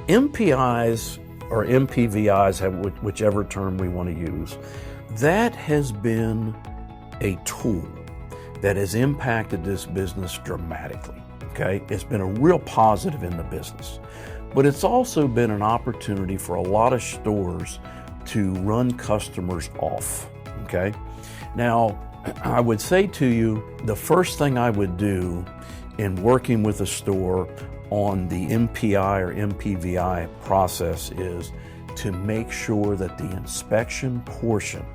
MPIs or MPVIs, whichever term we want to use, that has been a tool that has impacted this business dramatically, okay? It's been a real positive in the business, but it's also been an opportunity for a lot of stores to run customers off, okay? Now, I would say to you, the first thing I would do in working with a store on the MPI or MPVI process is to make sure that the inspection portion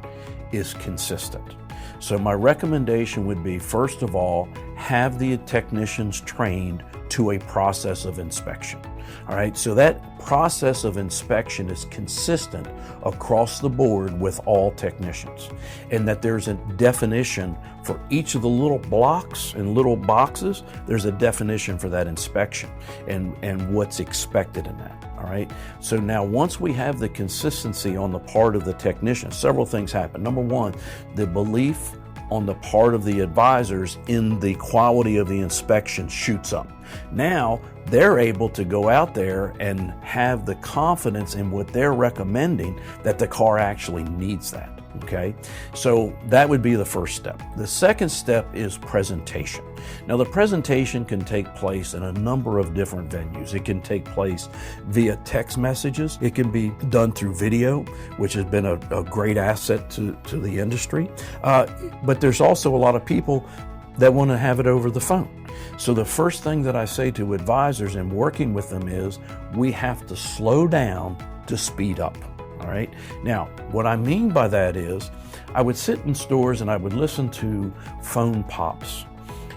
is consistent. So my recommendation would be, first of all, have the technicians trained to a process of inspection. All right, so that process of inspection is consistent across the board with all technicians, and that there's a definition for each of the little blocks and little boxes. There's a definition for that inspection and what's expected in that. All right, so now once we have the consistency on the part of the technician, several things happen. Number one, the belief on the part of the advisors in the quality of the inspection shoots up. Now they're able to go out there and have the confidence in what they're recommending that the car actually needs that. Okay, so that would be the first step. The second step is presentation. Now, the presentation can take place in a number of different venues. It can take place via text messages. It can be done through video, which has been a great asset to the industry. But there's also a lot of people that want to have it over the phone. So the first thing that I say to advisors in working with them is we have to slow down to speed up. All right. Now, what I mean by that is I would sit in stores and I would listen to phone pops,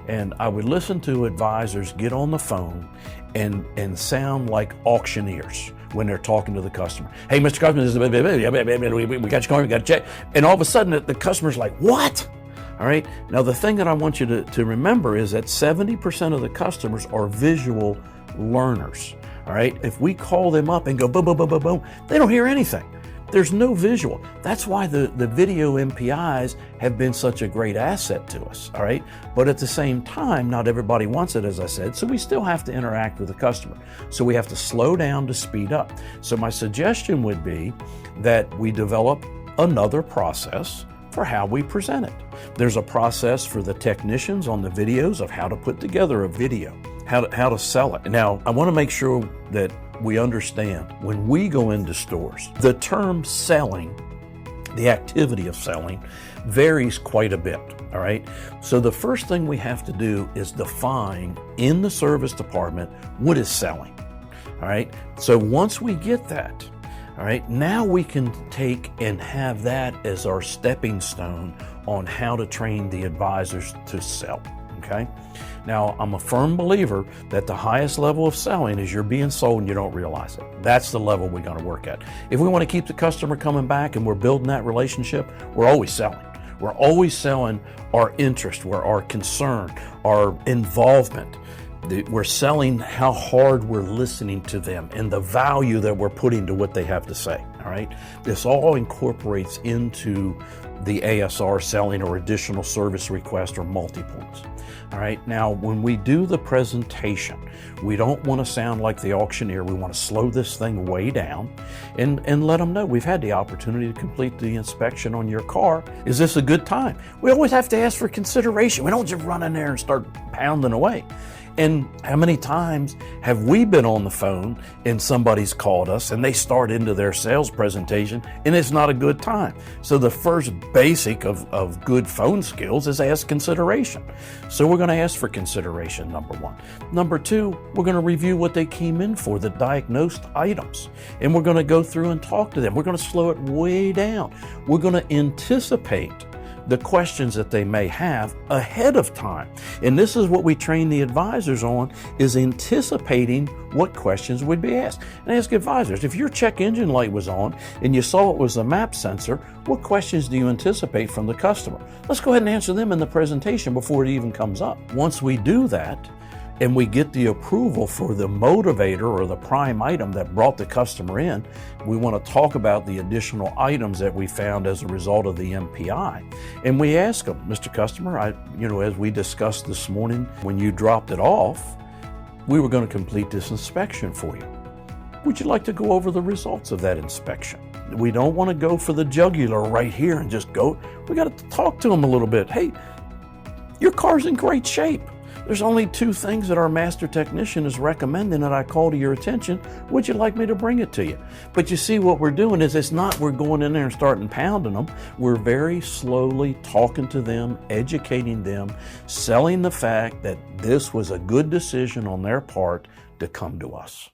and I would listen to advisors get on the phone and sound like auctioneers when they're talking to the customer. Hey, Mr. Customer, we got you going, we got to check. And all of a sudden the customer's like, what? All right. Now, the thing that I want you to remember is that 70% of the customers are visual learners. All right. If we call them up and go boom, boom, boom, boom, boom, they don't hear anything. There's no visual. That's why the video MPIs have been such a great asset to us. All right. But at the same time, not everybody wants it, as I said. So we still have to interact with the customer. So we have to slow down to speed up. So my suggestion would be that we develop another process for how we present it. There's a process for the technicians on the videos of how to put together a video, how to sell it. Now, I want to make sure that we understand when we go into stores, the term selling, the activity of selling, varies quite a bit. All right. So the first thing we have to do is define in the service department what is selling. All right. So once we get that, all right, now we can take and have that as our stepping stone on how to train the advisors to sell. Okay. Now, I'm a firm believer that the highest level of selling is you're being sold and you don't realize it. That's the level we're going to work at. If we want to keep the customer coming back and we're building that relationship, we're always selling. We're always selling our interest, our concern, our involvement. We're selling how hard we're listening to them and the value that we're putting to what they have to say. All right. This all incorporates into the ASR, selling or additional service request, or multi-points. All right. Now, when we do the presentation, we don't want to sound like the auctioneer. We want to slow this thing way down and let them know we've had the opportunity to complete the inspection on your car. Is this a good time? We always have to ask for consideration. We don't just run in there and start pounding away. And how many times have we been on the phone and somebody's called us and they start into their sales presentation and it's not a good time? So the first basic of good phone skills is ask consideration. So we're going to ask for consideration, number one. Number two, we're going to review what they came in for, the diagnosed items. And we're going to go through and talk to them. We're going to slow it way down. We're going to anticipate the questions that they may have ahead of time. And this is what we train the advisors on, is anticipating what questions would be asked. And ask advisors, if your check engine light was on and you saw it was a map sensor, what questions do you anticipate from the customer? Let's go ahead and answer them in the presentation before it even comes up. Once we do that, and we get the approval for the motivator or the prime item that brought the customer in, we want to talk about the additional items that we found as a result of the MPI. And we ask them, Mr. Customer, as we discussed this morning, when you dropped it off, we were going to complete this inspection for you. Would you like to go over the results of that inspection? We don't want to go for the jugular right here and just go. We got to talk to them a little bit. Hey, your car's in great shape. There's only 2 things that our master technician is recommending that I call to your attention. Would you like me to bring it to you? But you see, what we're doing is it's not we're going in there and starting pounding them. We're very slowly talking to them, educating them, selling the fact that this was a good decision on their part to come to us.